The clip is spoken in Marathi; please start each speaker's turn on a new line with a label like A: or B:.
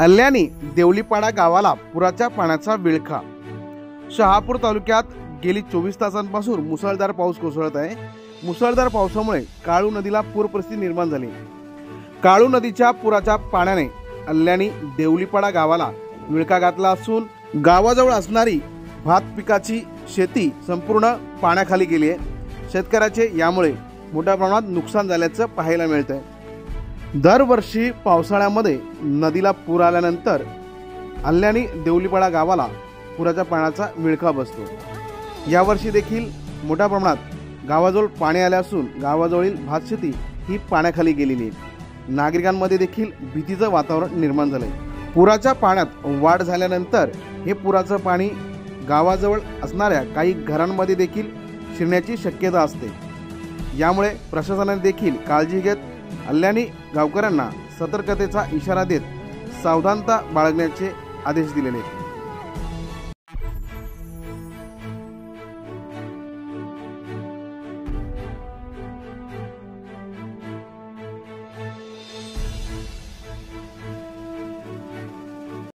A: अल्यानी देवलीपाडा गावाला पुराच्या पाण्याचा विळखा। शहापूर तालुक्यात गेली 24 तासांपासून मुसळधार पाऊस कोसळत आहे। मुसळधार पावसामुळे काळू नदीला पूर परिस्थिती निर्माण झाली। काळू नदीच्या पुराच्या पाण्याने अल्यानी देवलीपाडा गावाला विळखा घातला असून गावाजवळ असणारी भात पिकाची शेती संपूर्ण पाण्याखाली गेली आहे। शेतकऱ्याचे यामुळे मोठ्या प्रमाणात नुकसान झाल्याचं पाहायला मिळतंय। दरवर्षी पावसाळ्यामध्ये नदीला पूर आल्यानंतर अल्यानी देवलीपाडा गावाला पुराच्या पाण्याचा विळखा बसतो। यावर्षी देखील मोठ्या प्रमाणात गावाजवळ पाणी आले असून गावाजवळील भातशेती ही पाण्याखाली गेलेली आहे। नागरिकांमध्ये देखील भीतीचं वातावरण निर्माण झालंय। पुराच्या पाण्यात वाढ झाल्यानंतर हे पुराचं पाणी गावाजवळ असणाऱ्या काही घरांमध्ये देखील शिरण्याची शक्यता असते। यामुळे प्रशासनाने देखील काळजी घेत अल्यानी गावकऱ्यांना सतर्कतेचा इशारा देत सावधानता बाळगण्याचे आदेश दिलेले आहेत।